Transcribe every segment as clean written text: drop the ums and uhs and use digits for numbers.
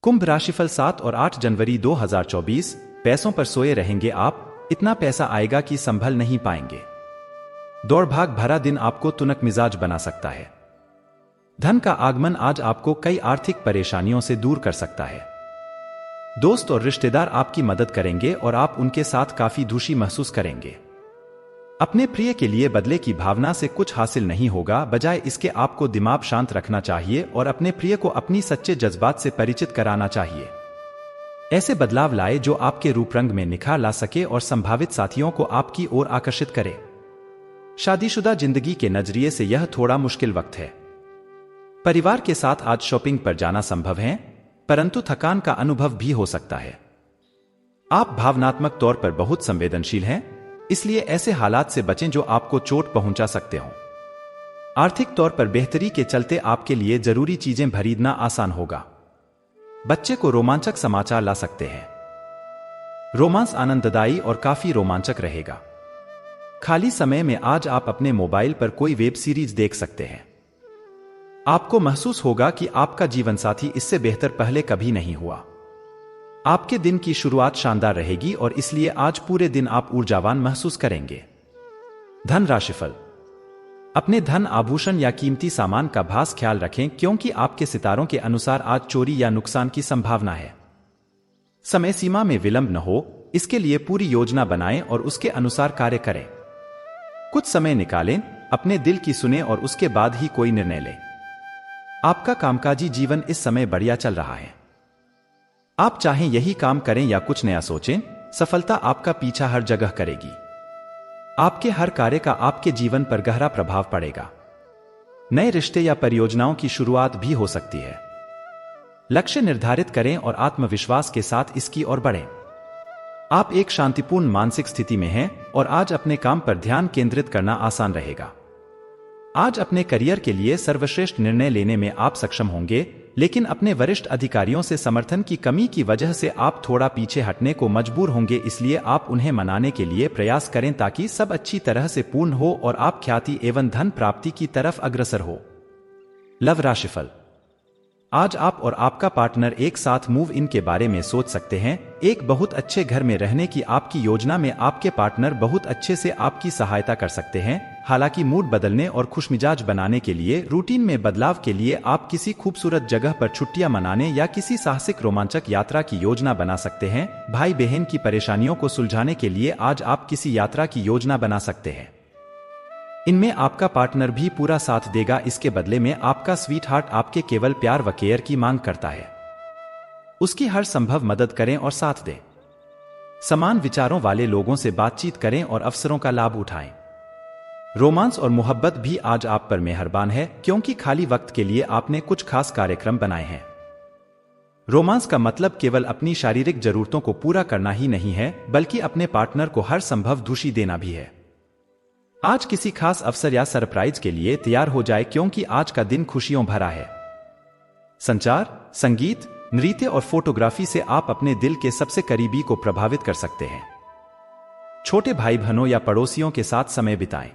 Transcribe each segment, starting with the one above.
कुंभ राशिफल 7 और 8 जनवरी 2024। पैसों पर सोए रहेंगे आप, इतना पैसा आएगा कि संभल नहीं पाएंगे। दौड़ भाग भरा दिन आपको तुनक मिजाज बना सकता है। धन का आगमन आज आपको कई आर्थिक परेशानियों से दूर कर सकता है। दोस्त और रिश्तेदार आपकी मदद करेंगे और आप उनके साथ काफी खुशी महसूस करेंगे। अपने प्रिय के लिए बदले की भावना से कुछ हासिल नहीं होगा, बजाय इसके आपको दिमाग शांत रखना चाहिए और अपने प्रिय को अपनी सच्चे जज्बात से परिचित कराना चाहिए। ऐसे बदलाव लाए जो आपके रूप रंग में निखार ला सके और संभावित साथियों को आपकी ओर आकर्षित करे। शादीशुदा जिंदगी के नजरिए से यह थोड़ा मुश्किल वक्त है। परिवार के साथ आज शॉपिंग पर जाना संभव है, परंतु थकान का अनुभव भी हो सकता है। आप भावनात्मक तौर पर बहुत संवेदनशील हैं, इसलिए ऐसे हालात से बचें जो आपको चोट पहुंचा सकते हो। आर्थिक तौर पर बेहतरी के चलते आपके लिए जरूरी चीजें खरीदना आसान होगा। बच्चे को रोमांचक समाचार ला सकते हैं। रोमांस आनंददायी और काफी रोमांचक रहेगा। खाली समय में आज आप अपने मोबाइल पर कोई वेब सीरीज देख सकते हैं। आपको महसूस होगा कि आपका जीवनसाथी इससे बेहतर पहले कभी नहीं हुआ। आपके दिन की शुरुआत शानदार रहेगी और इसलिए आज पूरे दिन आप ऊर्जावान महसूस करेंगे। धन राशिफल। अपने धन आभूषण या कीमती सामान का खास ख्याल रखें, क्योंकि आपके सितारों के अनुसार आज चोरी या नुकसान की संभावना है। समय सीमा में विलंब न हो, इसके लिए पूरी योजना बनाएं और उसके अनुसार कार्य करें। कुछ समय निकालें, अपने दिल की सुने और उसके बाद ही कोई निर्णय लें। आपका कामकाजी जीवन इस समय बढ़िया चल रहा है। आप चाहें यही काम करें या कुछ नया सोचें, सफलता आपका पीछा हर जगह करेगी। आपके हर कार्य का आपके जीवन पर गहरा प्रभाव पड़ेगा। नए रिश्ते या परियोजनाओं की शुरुआत भी हो सकती है। लक्ष्य निर्धारित करें और आत्मविश्वास के साथ इसकी ओर बढ़ें। आप एक शांतिपूर्ण मानसिक स्थिति में हैं और आज अपने काम पर ध्यान केंद्रित करना आसान रहेगा। आज अपने करियर के लिए सर्वश्रेष्ठ निर्णय लेने में आप सक्षम होंगे, लेकिन अपने वरिष्ठ अधिकारियों से समर्थन की कमी की वजह से आप थोड़ा पीछे हटने को मजबूर होंगे, इसलिए आप उन्हें मनाने के लिए प्रयास करें ताकि सब अच्छी तरह से पूर्ण हो और आप ख्याति एवं धन प्राप्ति की तरफ अग्रसर हो। लव राशिफल। आज आप और आपका पार्टनर एक साथ मूव इन के बारे में सोच सकते हैं। एक बहुत अच्छे घर में रहने की आपकी योजना में आपके पार्टनर बहुत अच्छे से आपकी सहायता कर सकते हैं। हालांकि मूड बदलने और खुशमिजाज बनाने के लिए, रूटीन में बदलाव के लिए आप किसी खूबसूरत जगह पर छुट्टियां मनाने या किसी साहसिक रोमांचक यात्रा की योजना बना सकते हैं। भाई बहन की परेशानियों को सुलझाने के लिए आज आप किसी यात्रा की योजना बना सकते हैं। इनमें आपका पार्टनर भी पूरा साथ देगा। इसके बदले में आपका स्वीट हार्ट आपके केवल प्यार व केयर की मांग करता है। उसकी हर संभव मदद करें और साथ दें। समान विचारों वाले लोगों से बातचीत करें और अवसरों का लाभ उठाएं। रोमांस और मोहब्बत भी आज आप पर मेहरबान है, क्योंकि खाली वक्त के लिए आपने कुछ खास कार्यक्रम बनाए हैं। रोमांस का मतलब केवल अपनी शारीरिक जरूरतों को पूरा करना ही नहीं है, बल्कि अपने पार्टनर को हर संभव खुशी देना भी है। आज किसी खास अवसर या सरप्राइज के लिए तैयार हो जाए, क्योंकि आज का दिन खुशियों भरा है। संचार, संगीत, नृत्य और फोटोग्राफी से आप अपने दिल के सबसे करीबी को प्रभावित कर सकते हैं। छोटे भाई बहनों या पड़ोसियों के साथ समय बिताएं।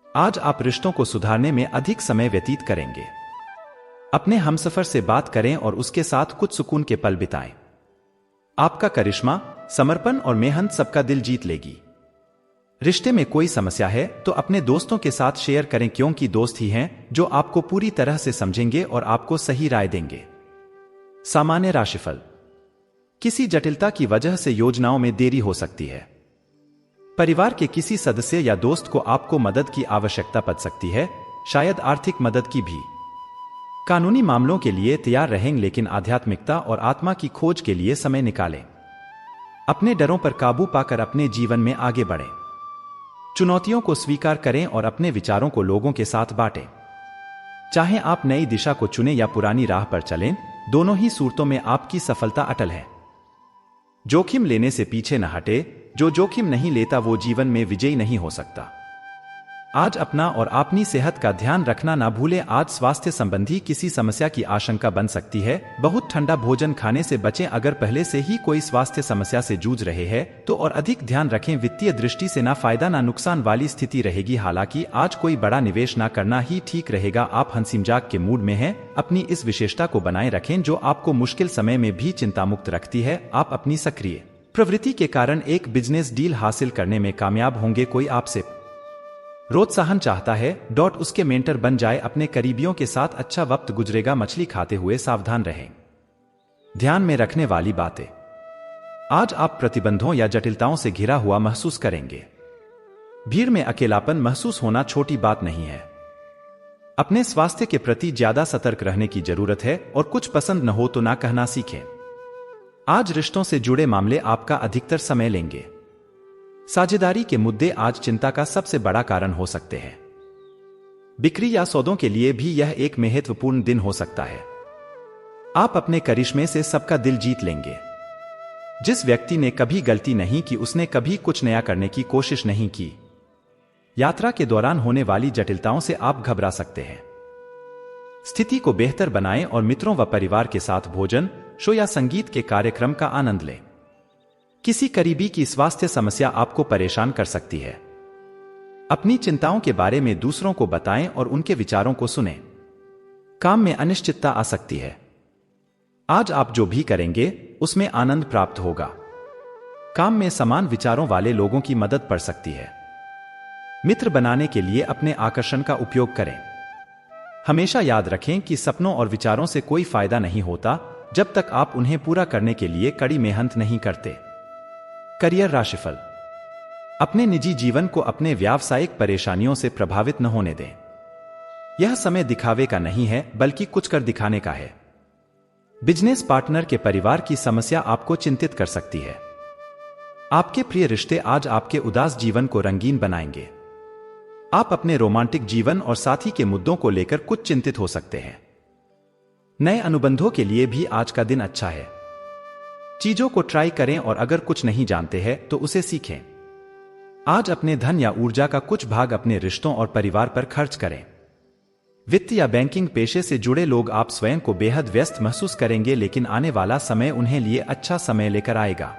आज आप रिश्तों को सुधारने में अधिक समय व्यतीत करेंगे। अपने हमसफर से बात करें और उसके साथ कुछ सुकून के पल बिताएं। आपका करिश्मा, समर्पण और मेहनत सबका दिल जीत लेगी। रिश्ते में कोई समस्या है तो अपने दोस्तों के साथ शेयर करें, क्योंकि दोस्त ही हैं जो आपको पूरी तरह से समझेंगे और आपको सही राय देंगे। सामान्य राशिफल। किसी जटिलता की वजह से योजनाओं में देरी हो सकती है। परिवार के किसी सदस्य या दोस्त को आपको मदद की आवश्यकता पड़ सकती है, शायद आर्थिक मदद की भी। कानूनी मामलों के लिए तैयार रहें, लेकिन आध्यात्मिकता और आत्मा की खोज के लिए समय निकालें। अपने डरों पर काबू पाकर अपने जीवन में आगे बढ़ें। चुनौतियों को स्वीकार करें और अपने विचारों को लोगों के साथ बांटें। चाहे आप नई दिशा को चुनें या पुरानी राह पर चलें, दोनों ही सूरतों में आपकी सफलता अटल है। जोखिम लेने से पीछे न हटे। जो जोखिम नहीं लेता वो जीवन में विजयी नहीं हो सकता। आज अपना और अपनी सेहत का ध्यान रखना ना भूलें। आज स्वास्थ्य संबंधी किसी समस्या की आशंका बन सकती है। बहुत ठंडा भोजन खाने से बचें। अगर पहले से ही कोई स्वास्थ्य समस्या से जूझ रहे हैं तो और अधिक ध्यान रखें। वित्तीय दृष्टि से ना फायदा ना नुकसान वाली स्थिति रहेगी। हालांकि आज कोई बड़ा निवेश ना करना ही ठीक रहेगा। आप हंसी-मजाक के मूड में हैं। अपनी इस विशेषता को बनाए रखें जो आपको मुश्किल समय में भी चिंतामुक्त रखती है। आप अपनी सक्रिय प्रवृत्ति के कारण एक बिजनेस डील हासिल करने में कामयाब होंगे। कोई आपसे प्रोत्साहन चाहता है उसके मेंटर बन जाए। अपने करीबियों के साथ अच्छा वक्त गुजरेगा। मछली खाते हुए सावधान रहें। ध्यान में रखने वाली बातें। आज आप प्रतिबंधों या जटिलताओं से घिरा हुआ महसूस करेंगे। भीड़ में अकेलापन महसूस होना छोटी बात नहीं है। अपने स्वास्थ्य के प्रति ज्यादा सतर्क रहने की जरूरत है और कुछ पसंद न हो तो ना कहना सीखें। आज रिश्तों से जुड़े मामले आपका अधिकतर समय लेंगे। साझेदारी के मुद्दे आज चिंता का सबसे बड़ा कारण हो सकते हैं। बिक्री या सौदों के लिए भी यह एक महत्वपूर्ण दिन हो सकता है। आप अपने करिश्मे से सबका दिल जीत लेंगे। जिस व्यक्ति ने कभी गलती नहीं की उसने कभी कुछ नया करने की कोशिश नहीं की। यात्रा के दौरान होने वाली जटिलताओं से आप घबरा सकते हैं। स्थिति को बेहतर बनाएं और मित्रों व परिवार के साथ भोजन, शो या संगीत के कार्यक्रम का आनंद लें। किसी करीबी की स्वास्थ्य समस्या आपको परेशान कर सकती है। अपनी चिंताओं के बारे में दूसरों को बताएं और उनके विचारों को सुनें। काम में अनिश्चितता आ सकती है। आज आप जो भी करेंगे उसमें आनंद प्राप्त होगा। काम में समान विचारों वाले लोगों की मदद पड़ सकती है। मित्र बनाने के लिए अपने आकर्षण का उपयोग करें। हमेशा याद रखें कि सपनों और विचारों से कोई फायदा नहीं होता जब तक आप उन्हें पूरा करने के लिए कड़ी मेहनत नहीं करते। करियर राशिफल। अपने निजी जीवन को अपने व्यावसायिक परेशानियों से प्रभावित न होने दें। यह समय दिखावे का नहीं है बल्कि कुछ कर दिखाने का है। बिजनेस पार्टनर के परिवार की समस्या आपको चिंतित कर सकती है। आपके प्रिय रिश्ते आज आपके उदास जीवन को रंगीन बनाएंगे। आप अपने रोमांटिक जीवन और साथी के मुद्दों को लेकर कुछ चिंतित हो सकते हैं। नए अनुबंधों के लिए भी आज का दिन अच्छा है। चीजों को ट्राई करें और अगर कुछ नहीं जानते हैं तो उसे सीखें। आज अपने धन या ऊर्जा का कुछ भाग अपने रिश्तों और परिवार पर खर्च करें। वित्त या बैंकिंग पेशे से जुड़े लोग आप स्वयं को बेहद व्यस्त महसूस करेंगे, लेकिन आने वाला समय उन्हें लिए अच्छा समय लेकर आएगा।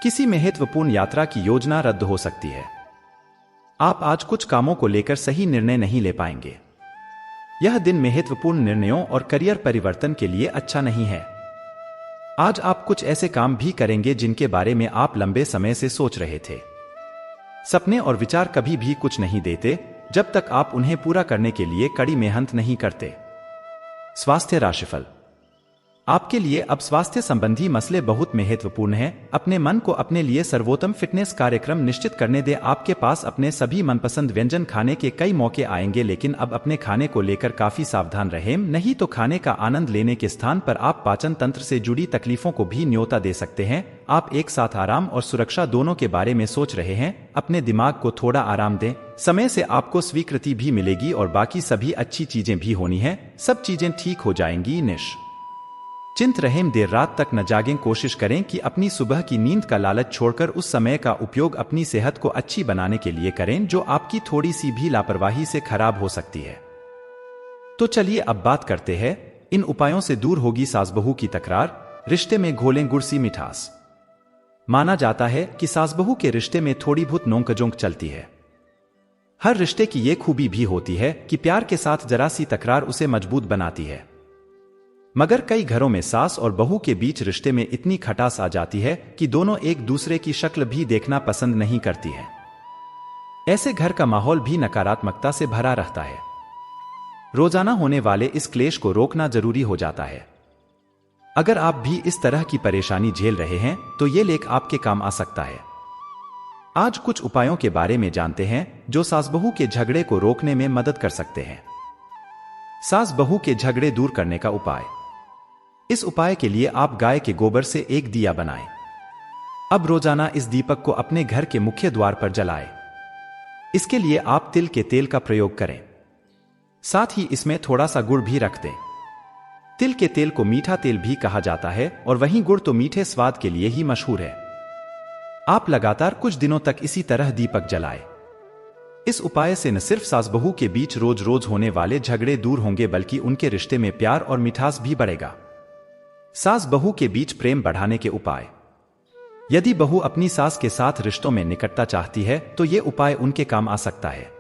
किसी महत्वपूर्ण यात्रा की योजना रद्द हो सकती है। आप आज कुछ कामों को लेकर सही निर्णय नहीं ले पाएंगे। यह दिन महत्वपूर्ण निर्णयों और करियर परिवर्तन के लिए अच्छा नहीं है। आज आप कुछ ऐसे काम भी करेंगे जिनके बारे में आप लंबे समय से सोच रहे थे। सपने और विचार कभी भी कुछ नहीं देते जब तक आप उन्हें पूरा करने के लिए कड़ी मेहनत नहीं करते। स्वास्थ्य राशिफल। आपके लिए अब स्वास्थ्य संबंधी मसले बहुत महत्वपूर्ण हैं। अपने मन को अपने लिए सर्वोत्तम फिटनेस कार्यक्रम निश्चित करने दें। आपके पास अपने सभी मनपसंद व्यंजन खाने के कई मौके आएंगे, लेकिन अब अपने खाने को लेकर काफी सावधान रहें, नहीं तो खाने का आनंद लेने के स्थान पर आप पाचन तंत्र से जुड़ी तकलीफों को भी न्योता दे सकते हैं। आप एक साथ आराम और सुरक्षा दोनों के बारे में सोच रहे हैं। अपने दिमाग को थोड़ा आराम दें। समय से आपको स्वीकृति भी मिलेगी और बाकी सभी अच्छी चीजें भी होनी है। सब चीजें ठीक हो जाएंगी। चिंत रहें, देर रात तक न जागें। कोशिश करें कि अपनी सुबह की नींद का लालच छोड़कर उस समय का उपयोग अपनी सेहत को अच्छी बनाने के लिए करें जो आपकी थोड़ी सी भी लापरवाही से खराब हो सकती है। तो चलिए अब बात करते हैं। इन उपायों से दूर होगी सास बहू की तकरार। रिश्ते में घोलें गुड़ सी मिठास। माना जाता है कि सास बहू के रिश्ते में थोड़ी बहुत नोंक-झोंक चलती है। हर रिश्ते की ये खूबी भी होती है कि प्यार के साथ जरा सी तकरार उसे मजबूत बनाती है। मगर कई घरों में सास और बहू के बीच रिश्ते में इतनी खटास आ जाती है कि दोनों एक दूसरे की शक्ल भी देखना पसंद नहीं करती है। ऐसे घर का माहौल भी नकारात्मकता से भरा रहता है। रोजाना होने वाले इस क्लेश को रोकना जरूरी हो जाता है। अगर आप भी इस तरह की परेशानी झेल रहे हैं तो ये लेख आपके काम आ सकता है। आज कुछ उपायों के बारे में जानते हैं जो सास बहू के झगड़े को रोकने में मदद कर सकते हैं। सास बहू के झगड़े दूर करने का उपाय। इस उपाय के लिए आप गाय के गोबर से एक दिया बनाएं। अब रोजाना इस दीपक को अपने घर के मुख्य द्वार पर जलाएं। इसके लिए आप तिल के तेल का प्रयोग करें। साथ ही इसमें थोड़ा सा गुड़ भी रख दें। तिल के तेल को मीठा तेल भी कहा जाता है और वहीं गुड़ तो मीठे स्वाद के लिए ही मशहूर है। आप लगातार कुछ दिनों तक इसी तरह दीपक जलाएं। इस उपाय से न सिर्फ सास बहू के बीच रोज रोज होने वाले झगड़े दूर होंगे बल्कि उनके रिश्ते में प्यार और मिठास भी बढ़ेगा। सास बहू के बीच प्रेम बढ़ाने के उपाय। यदि बहू अपनी सास के साथ रिश्तों में निकटता चाहती है तो यह उपाय उनके काम आ सकता है।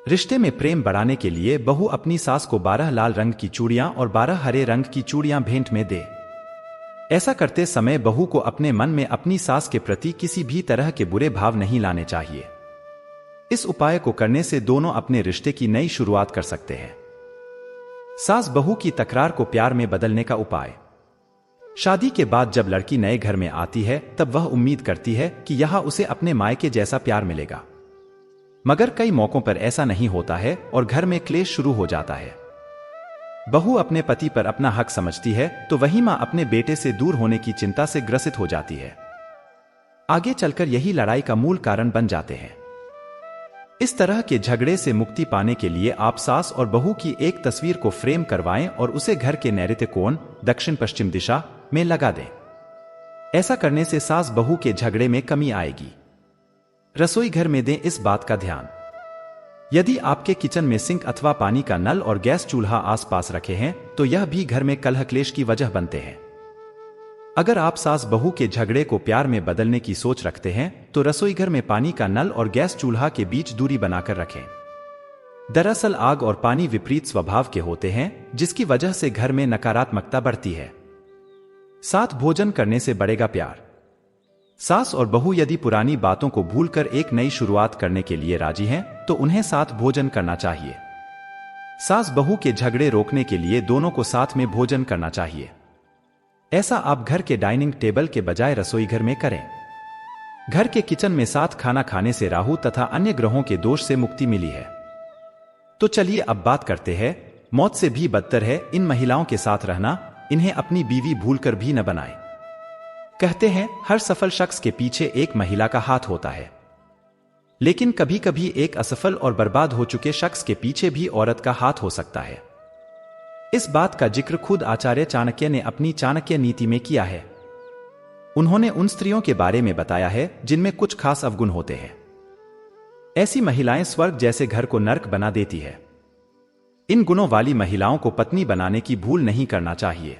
रिश्ते में प्रेम बढ़ाने के लिए बहू अपनी सास को 12 लाल रंग की चूड़ियां और 12 हरे रंग की चूड़ियां भेंट में दे। ऐसा करते समय बहू को अपने मन में अपनी सास के प्रति किसी भी तरह के बुरे भाव नहीं लाने चाहिए। इस उपाय को करने से दोनों अपने रिश्ते की नई शुरुआत कर सकते हैं। सास बहू की तकरार को प्यार में बदलने का उपाय। शादी के बाद जब लड़की नए घर में आती है तब वह उम्मीद करती है कि यहां उसे अपने मायके जैसा प्यार मिलेगा, मगर कई मौकों पर ऐसा नहीं होता है और घर में क्लेश शुरू हो जाता है। बहू अपने पति पर अपना हक समझती है तो वही मां अपने बेटे से दूर होने की चिंता से ग्रसित हो जाती है। आगे चलकर यही लड़ाई का मूल कारण बन जाते हैं। इस तरह के झगड़े से मुक्ति पाने के लिए आप सास और बहू की एक तस्वीर को फ्रेम करवाएं और उसे घर के नैऋत्य कोण दक्षिण पश्चिम दिशा में लगा दें। ऐसा करने से सास बहू के झगड़े में कमी आएगी। रसोई घर में दें इस बात का ध्यान। यदि आपके किचन में सिंक अथवा पानी का नल और गैस चूल्हा आसपास रखे हैं तो यह भी घर में कलह क्लेश की वजह बनते हैं। अगर आप सास बहू के झगड़े को प्यार में बदलने की सोच रखते हैं तो रसोई घर में पानी का नल और गैस चूल्हा के बीच दूरी बनाकर रखें। दरअसल आग और पानी विपरीत स्वभाव के होते हैं जिसकी वजह से घर में नकारात्मकता बढ़ती है। साथ भोजन करने से बढ़ेगा प्यार। सास और बहू यदि पुरानी बातों को भूलकर एक नई शुरुआत करने के लिए राजी हैं तो उन्हें साथ भोजन करना चाहिए। सास बहू के झगड़े रोकने के लिए दोनों को साथ में भोजन करना चाहिए। ऐसा आप घर के डाइनिंग टेबल के बजाय रसोई घर में करें। घर के किचन में साथ खाना खाने से राहु तथा अन्य ग्रहों के दोष से मुक्ति मिली है। तो चलिए अब बात करते हैं, मौत से भी बदतर है इन महिलाओं के साथ रहना, इन्हें अपनी बीवी भूलकर भी न बनाएं। कहते हैं हर सफल शख्स के पीछे एक महिला का हाथ होता है, लेकिन कभी कभी एक असफल और बर्बाद हो चुके शख्स के पीछे भी औरत का हाथ हो सकता है। इस बात का जिक्र खुद आचार्य चाणक्य ने अपनी चाणक्य नीति में किया है। उन्होंने उन स्त्रियों के बारे में बताया है जिनमें कुछ खास अवगुण होते हैं। ऐसी महिलाएं स्वर्ग जैसे घर को नर्क बना देती है। इन गुणों वाली महिलाओं को पत्नी बनाने की भूल नहीं करना चाहिए।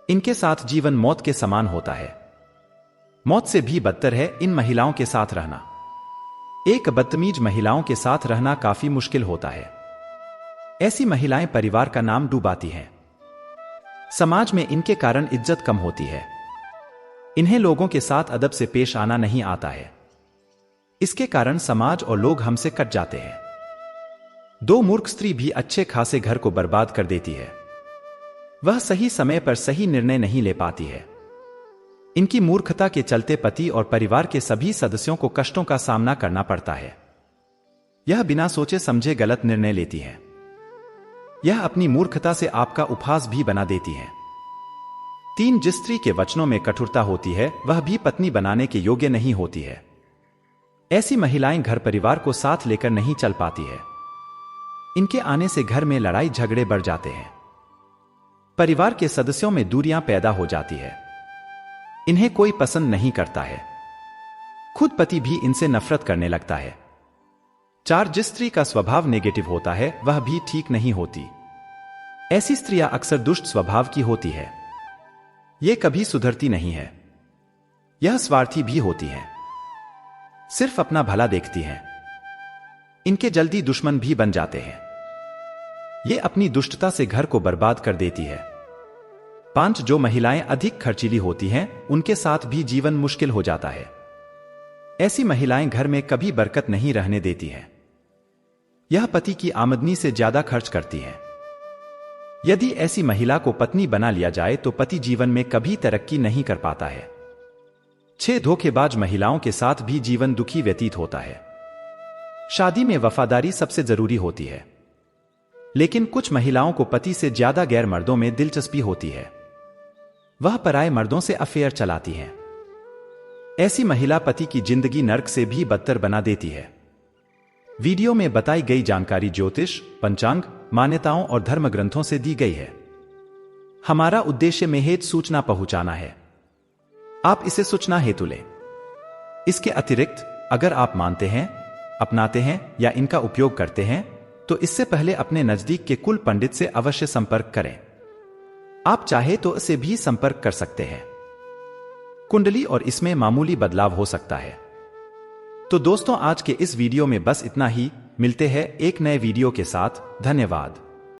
इनके साथ जीवन मौत के समान होता है। मौत से भी बदतर है इन महिलाओं के साथ रहना। एक बदतमीज महिलाओं के साथ रहना काफी मुश्किल होता है। ऐसी महिलाएं परिवार का नाम डुबाती हैं। समाज में इनके कारण इज्जत कम होती है। इन्हें लोगों के साथ अदब से पेश आना नहीं आता है। इसके कारण समाज और लोग हमसे कट जाते हैं। दो मूर्ख स्त्री भी अच्छे खासे घर को बर्बाद कर देती है। वह सही समय पर सही निर्णय नहीं ले पाती है। इनकी मूर्खता के चलते पति और परिवार के सभी सदस्यों को कष्टों का सामना करना पड़ता है। यह बिना सोचे समझे गलत निर्णय लेती है। यह अपनी मूर्खता से आपका उपहास भी बना देती है। 3 जिस स्त्री के वचनों में कठोरता होती है वह भी पत्नी बनाने के योग्य नहीं होती है। ऐसी महिलाएं घर परिवार को साथ लेकर नहीं चल पाती है। इनके आने से घर में लड़ाई झगड़े बढ़ जाते हैं। परिवार के सदस्यों में दूरियां पैदा हो जाती है। इन्हें कोई पसंद नहीं करता है। खुद पति भी इनसे नफरत करने लगता है। 4 जिस स्त्री का स्वभाव नेगेटिव होता है वह भी ठीक नहीं होती। ऐसी स्त्रियां अक्सर दुष्ट स्वभाव की होती है। यह कभी सुधरती नहीं है। यह स्वार्थी भी होती है, सिर्फ अपना भला देखती हैं। इनके जल्दी दुश्मन भी बन जाते हैं। ये अपनी दुष्टता से घर को बर्बाद कर देती है। 5 जो महिलाएं अधिक खर्चीली होती हैं उनके साथ भी जीवन मुश्किल हो जाता है। ऐसी महिलाएं घर में कभी बरकत नहीं रहने देती हैं। यह पति की आमदनी से ज्यादा खर्च करती हैं। यदि ऐसी महिला को पत्नी बना लिया जाए तो पति जीवन में कभी तरक्की नहीं कर पाता है। 6 धोखेबाज महिलाओं के साथ भी जीवन दुखी व्यतीत होता है। शादी में वफादारी सबसे जरूरी होती है, लेकिन कुछ महिलाओं को पति से ज्यादा गैर मर्दों में दिलचस्पी होती है। वह पराये मर्दों से अफेयर चलाती हैं। ऐसी महिला पति की जिंदगी नर्क से भी बदतर बना देती है। वीडियो में बताई गई जानकारी ज्योतिष, पंचांग, मान्यताओं और धर्म ग्रंथों से दी गई है। हमारा उद्देश्य महज सूचना पहुंचाना है। आप इसे सूचना हेतु लें। इसके अतिरिक्त अगर आप मानते हैं अपनाते हैं या इनका उपयोग करते हैं, तो इससे पहले अपने नजदीक के कुल पंडित से अवश्य संपर्क करें। आप चाहे तो इसे भी संपर्क कर सकते हैं। कुंडली और इसमें मामूली बदलाव हो सकता है। तो दोस्तों, आज के इस वीडियो में बस इतना ही। मिलते हैं एक नए वीडियो के साथ। धन्यवाद।